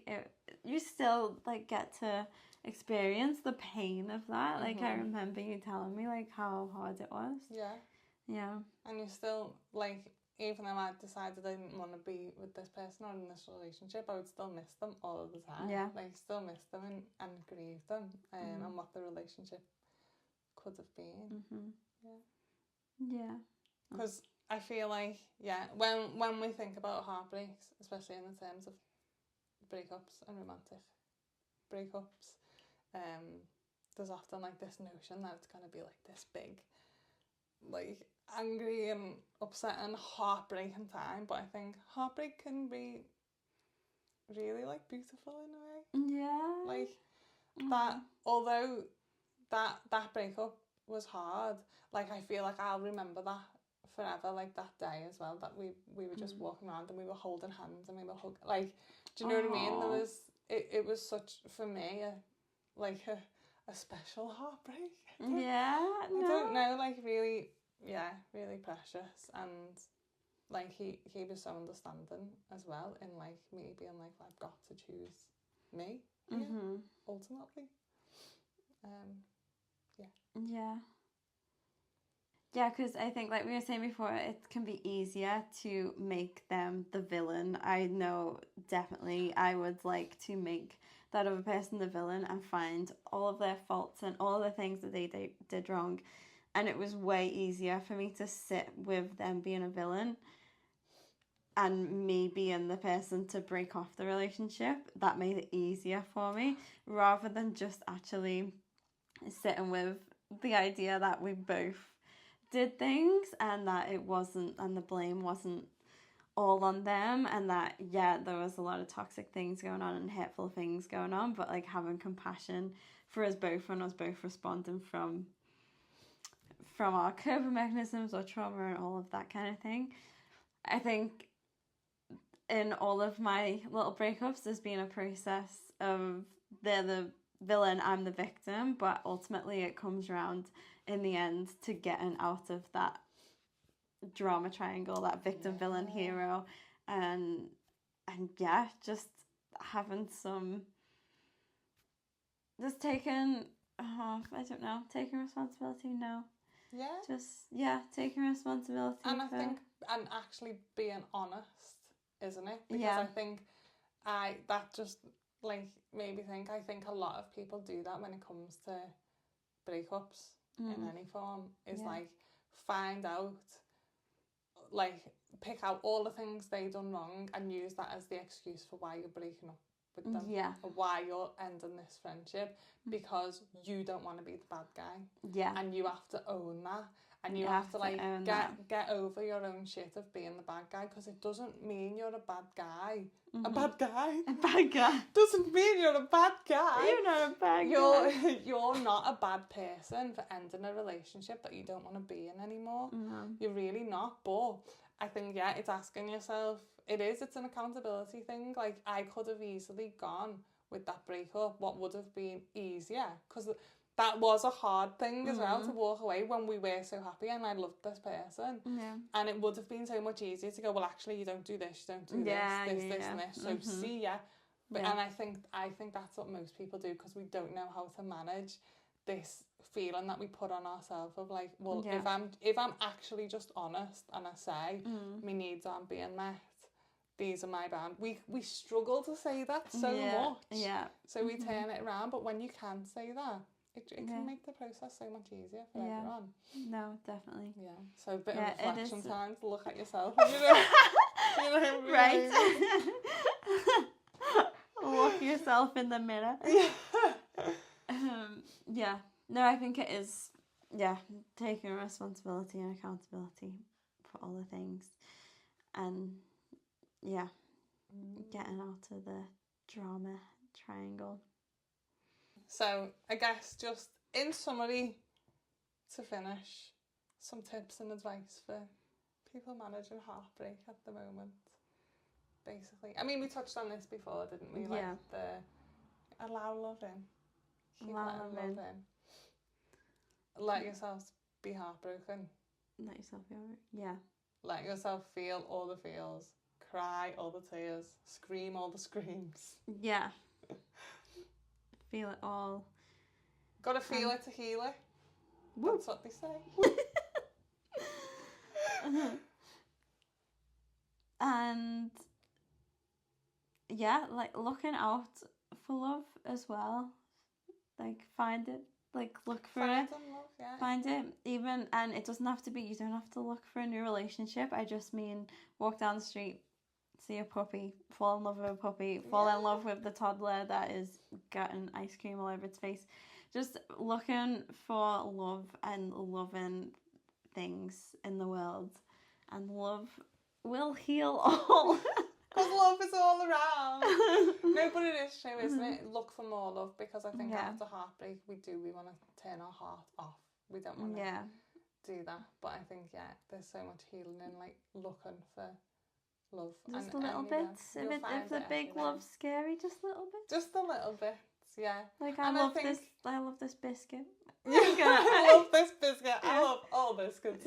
you still like get to experience the pain of that. Like, I remember you telling me like how hard it was. Yeah. And you still, like, even though I decided I didn't want to be with this person or in this relationship, I would still miss them all of the time. Like, still miss them and grieve them, and what the relationship could have been. Because I feel like, when we think about heartbreaks, especially in the terms of breakups and romantic breakups, there's often like this notion that it's going to be like this big, like, angry and upset and heartbreaking time. But I think heartbreak can be really, like, beautiful in a way. Like, that, although that breakup was hard, like, I feel like I'll remember that forever, like, that day as well, that we were just walking around and we were holding hands and we were hugging, like, do you know what I mean? There was, it was such, for me, a special heartbreak. I don't know, like, really, really precious. And like, he was so understanding as well, in like me being like, I've got to choose me ultimately. Because I think, like we were saying before, it can be easier to make them the villain. I know definitely I would like to make that other person the villain and find all of their faults and all the things that they did wrong. And it was way easier for me to sit with them being a villain and me being the person to break off the relationship. That made it easier for me, rather than just actually sitting with the idea that we both did things and that it wasn't, and the blame wasn't all on them, and that there was a lot of toxic things going on and hurtful things going on, but like having compassion for us both and us both responding from our coping mechanisms or trauma and all of that kind of thing. I think in all of my little breakups there's been a process of they're the villain, I'm the victim, but ultimately it comes around in the end to getting out of that drama triangle, that victim, villain, hero, and just having some, just taking responsibility now. Taking responsibility. And I think, and actually being honest, isn't it? Because I think that just, like, made me think, I think a lot of people do that when it comes to breakups in any form, is like, find out, like, pick out all the things they done wrong and use that as the excuse for why you're breaking up with them, or why you're ending this friendship, because you don't want to be the bad guy, and you have to own that, and you have to like get over your own shit of being the bad guy, because it doesn't mean you're a bad guy. A bad guy doesn't mean you're a bad guy. You're not a bad guy. You're not a bad person for ending a relationship that you don't want to be in anymore. You're really not. But I think it's asking yourself, it's an accountability thing. Like, I could have easily gone with that breakup. What would have been easier? Because that was a hard thing as well, to walk away when we were so happy and I loved this person. Yeah. And it would have been so much easier to go, well, actually, you don't do this, you don't do this, this, and this. So see ya. But and I think that's what most people do, because we don't know how to manage this feeling that we put on ourselves of like, well, if I'm actually just honest and I say my needs aren't being met, these are my boundaries. We struggle to say that so much. Yeah. So we turn it around, but when you can say that, it can make the process so much easier for everyone. No, definitely. Yeah. So a bit of reflection time to look at yourself. Right. Look yourself in the mirror. Yeah. No, I think it is, taking responsibility and accountability for all the things. And, getting out of the drama triangle. So, I guess just in summary, to finish, some tips and advice for people managing heartbreak at the moment. Basically, I mean, we touched on this before, didn't we? Like allow love in. Keep letting love in. Let yourself be heartbroken. Let yourself be heartbroken. Yeah. Let yourself feel all the feels. Cry all the tears. Scream all the screams. Yeah. Feel it all. Gotta feel it to heal it. That's what they say. And like looking out for love as well. Like find it. Like look for it. Find it. Even, and it doesn't have to be, you don't have to look for a new relationship. I just mean walk down the street, see a puppy, fall in love with a puppy, fall in love with the toddler that is getting ice cream all over its face. Just looking for love and loving things in the world. And love will heal all. Because love is all around. No, but it is true, isn't it? Look for more love, because I think after heartbreak, we want to turn our heart off. We don't want to do that. But I think, there's so much healing in like looking for love. Just a little bit. If the big love's scary, just a little bit. Just a little bit, yeah. Like I love this biscuit. I love this biscuit. I love all biscuits.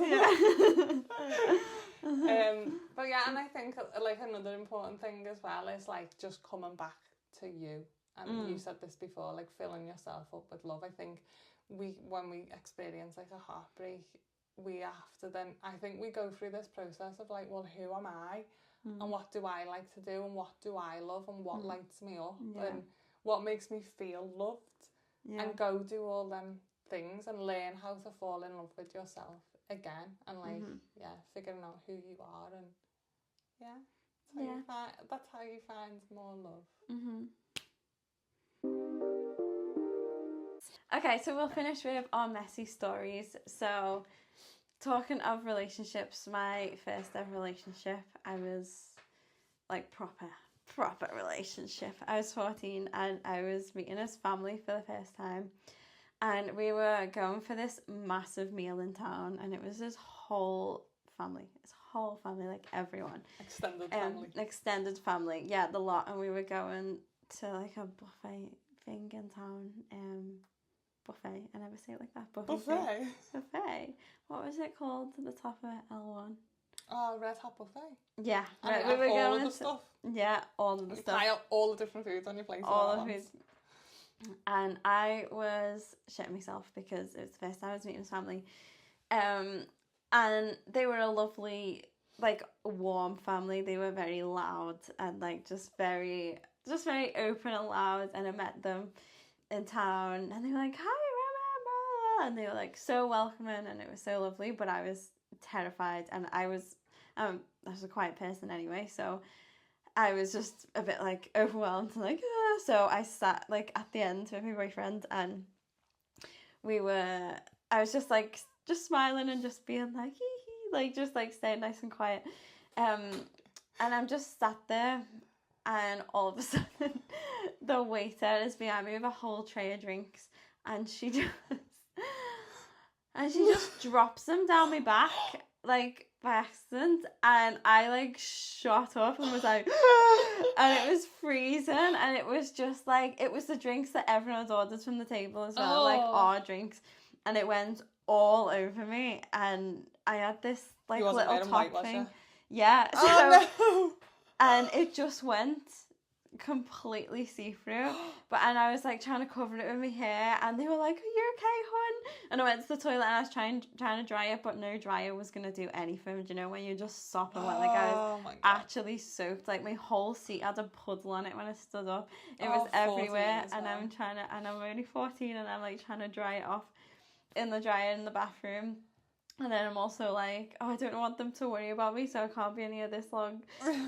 But and I think like another important thing as well is like just coming back to you. And you said this before, like filling yourself up with love. I think when we experience like a heartbreak, we have to then, I think we go through this process of like, well, who am I? And what do I like to do? And what do I love? And what lights me up? And what makes me feel loved? And go do all them things and learn how to fall in love with yourself again, and like figuring out who you are, and that's how you find more love. Okay, so we'll finish with our messy stories. So talking of relationships, my first ever relationship, I was like proper relationship. I was 14 and I was meeting his family for the first time. And we were going for this massive meal in town, and it was his whole family, like everyone. Extended family, yeah, the lot. And we were going to like a buffet thing in town, buffet, I never say it like that, buffet. What was it called at the top of L1? Oh, Red Hot Buffet. Yeah, right. We were all of the stuff. Yeah, all of the stuff. Try out all the different foods on your plate. All the foods. And I was shitting myself because it was the first time I was meeting his family. And they were a lovely, like, warm family. They were very loud and, like, just very open and loud. And I met them in town and they were like, hi, remember? And they were, like, so welcoming and it was so lovely. But I was terrified and I was a quiet person anyway. So I was just a bit, like, overwhelmed and, like, so I sat like at the end with my boyfriend and I was just like just smiling and just being like hee hee, like just like staying nice and quiet, and I'm just sat there and all of a sudden the waiter is behind me with a whole tray of drinks and she just drops them down my back like by accident, and I like shot up and was like and it was freezing reason, and it was just like, it was the drinks that everyone had ordered from the table as well, like our drinks, and it went all over me, and I had this like little top thing. Yeah. And it just went completely see-through, and I was like trying to cover it with my hair, and they were like, "Are you okay, hon?" And I went to the toilet and I was trying to dry it, but no dryer was gonna do anything. Do you know when you're just sopping wet? Like I was actually soaked. Like my whole seat had a puddle on it when I stood up. It was everywhere, and I'm only 14, and I'm like trying to dry it off in the dryer in the bathroom. And then I'm also like, I don't want them to worry about me, so I can't be in here this long.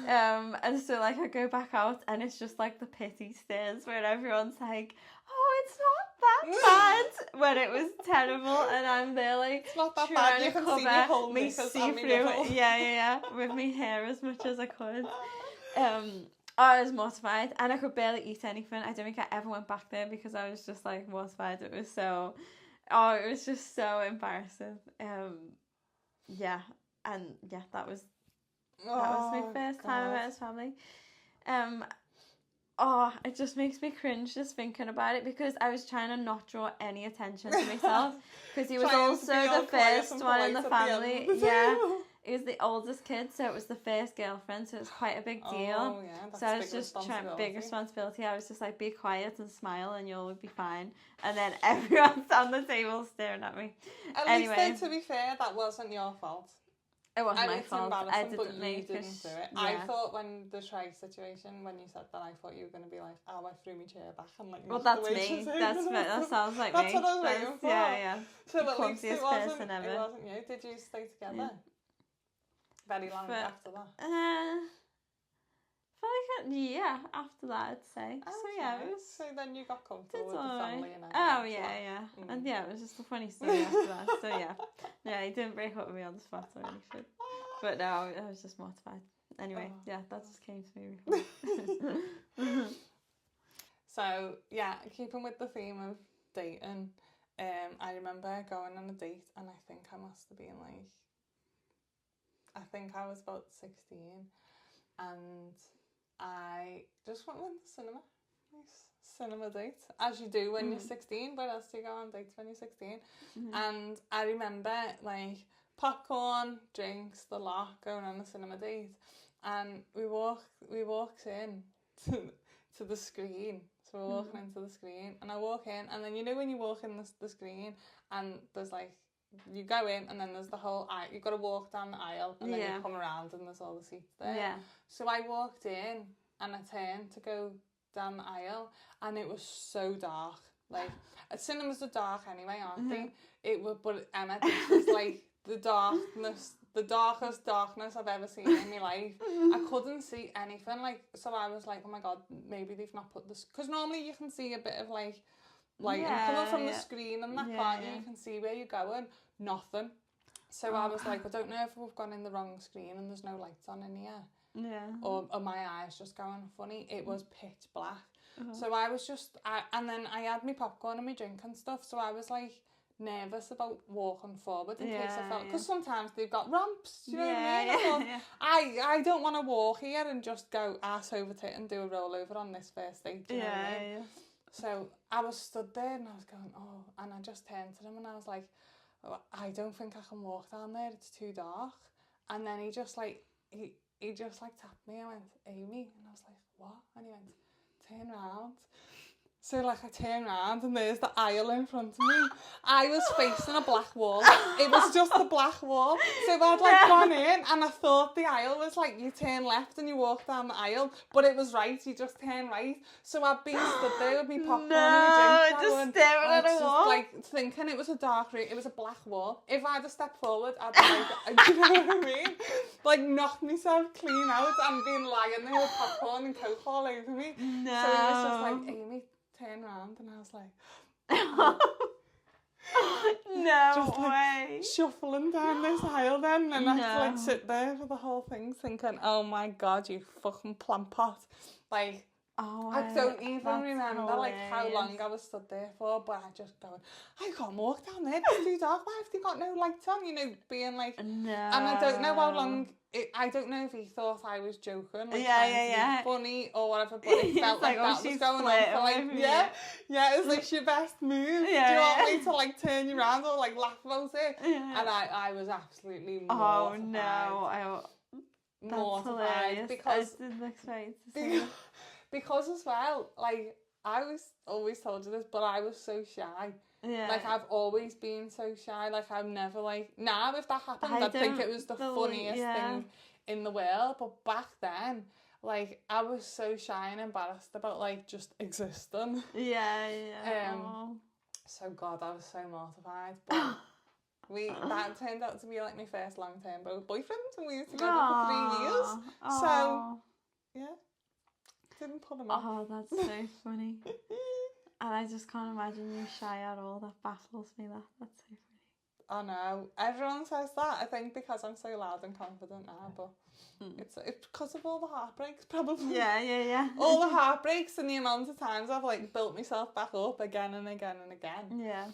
And so like I go back out, and it's just like the pity stares where everyone's like, oh, it's not that bad, when it was terrible, and I'm there like it's not that trying bad. You to can cover see me see-through, yeah, with my hair as much as I could. I was mortified, and I could barely eat anything. I don't think I ever went back there because I was just like mortified. It was so. Oh, it was just so embarrassing. That was my first time I met his family. It just makes me cringe just thinking about it, because I was trying to not draw any attention to myself, because he was also the first one in the family. He was the oldest kid, so it was the first girlfriend, so it was quite a big deal. That's so I was just trying big responsibility. I was just like, be quiet and smile and you'll be fine. And then everyone's on the table staring at me. At least though, to be fair, that wasn't your fault. It wasn't my fault. I didn't make it. I thought when the try situation, when you said that, I thought you were going to be like, oh, I threw my chair back and like. Well, that's me. That sounds like that's me. what I was waiting for. Yeah. So at least it wasn't you. Did you stay together? Yeah. Very long after that. For like a year after that, I'd say. Oh, so yeah, it was. So then you got comfortable with the family and everything. Oh yeah. And yeah, it was just a funny story after that. So yeah, he didn't break up with me on the spot or anything. But no, I was just mortified. Anyway, that just came to me. So yeah, keeping with the theme of dating, I remember going on a date, and I think I must have been like. I think I was about 16, and I just went to the cinema. Nice cinema date, as you do when you're 16. Where else do you go on dates when you're 16? And I remember like popcorn, drinks, the lot, going on a cinema date, and we walked in to the screen. So we're walking into the screen, and I walk in, and then you know when you walk in the screen, and there's like. You go in, and then there's the whole aisle. You've got to walk down the aisle, and then you come around, and there's all the seats there. Yeah. So I walked in, and I turned to go down the aisle, and it was so dark. Like, cinemas are dark anyway, aren't they? It was, but Emma, this was like the darkest darkness I've ever seen in my life. I couldn't see anything. Like, so I was like, oh my god, maybe they've not put this, because normally you can see a bit of like coming from the screen and that part, you can see where you're going. Nothing. So I was like, I don't know if we've gone in the wrong screen and there's no lights on in here. Yeah. Or are my eyes just going funny? It was pitch black. So I was just, and then I had my popcorn and my drink and stuff, so I was like nervous about walking forward in case I felt, because sometimes they've got ramps, do you know what I mean? I don't want to walk here and just go ass over tit and do a rollover on this first date, do you know what I mean? So I was stood there and I was going, and I just turned to him and I was like, I don't think I can walk down there, it's too dark. And then he just like tapped me. I went, Amy, and I was like, what? And he went, turn round. So like I turned round, and there's the aisle in front of me. I was facing a black wall. It was just a black wall. So I'd like gone in, and I thought the aisle was like you turn left and you walk down the aisle, but it was right. You just turn right. So I'd been stood there with me popcorn and my drink. Just staring at a wall. Like thinking it was a dark room. It was a black wall. If I'd have stepped forward, I'd be like, you know what I mean? Like knocked myself clean out and been lying there with popcorn and coke all over me. No. So it was just like, Amy, turn around, and I was like, no just, like, way. Shuffling down this aisle then, and I had to like sit there for the whole thing thinking, oh my god, you fucking plant pot. Like, I don't even remember like how long I was stood there for, but I just going, I can't walk down there, it's too dark, why have they got no lights on? You know, being like, and I don't know how long I don't know if he thought I was joking, like Yeah, trying yeah, to yeah. be funny or whatever, but it felt like, like, that was going on for like, yeah, it's like your best move. Yeah, Do you want me to like turn you around or like laugh about it? Yeah. And I was absolutely Oh mortified. no, that's Mortified hilarious. because I didn't expect to see that. because as well, like I was always told you this, but I was so shy. Yeah. Like I've always been so shy. Like I'm never like now if that happened, I'd think it was the funniest thing in the world. But back then, like I was so shy and embarrassed about like just existing. Yeah. So God, I was so mortified. But that turned out to be like my first long-term boyfriend, and we were together for 3 years. So yeah, didn't put him off. Oh, that's so funny. And I just can't imagine you shy at all. That baffles me. That's so funny. I know. Everyone says that. I think because I'm so loud and confident now, but it's because of all the heartbreaks, probably. Yeah. All the heartbreaks and the amount of times I've like built myself back up again and again and again. Yeah.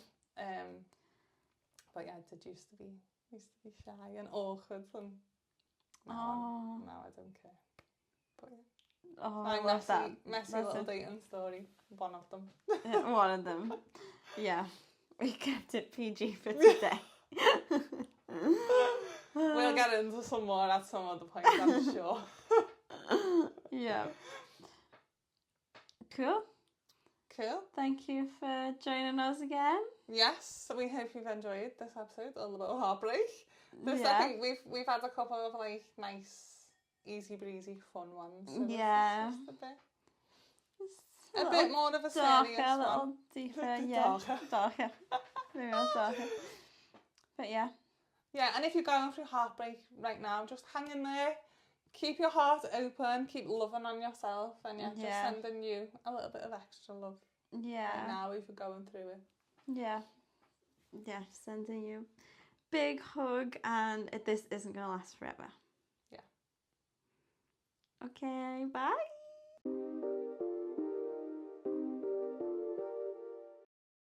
But yeah, I did used to be shy and awkward, and now I don't care. But yeah. My messy little dating story. One of them. One of them. Yeah. We kept it PG for today. We'll get into some more at some other point, I'm sure. Yeah. Cool. Thank you for joining us again. Yes, we hope you've enjoyed this episode, all about heartbreak. I think we've had a couple of like nice, easy breezy, fun ones. So yeah. A bit more of a serious one. A little deeper, yeah. Darker. Very much darker. But yeah. Yeah, and if you're going through heartbreak right now, just hang in there. Keep your heart open. Keep loving on yourself. And just sending you a little bit of extra love. Yeah. Right now if you're going through it. Yeah. Yeah, sending you big hug, and this isn't going to last forever. Yeah. Okay, bye.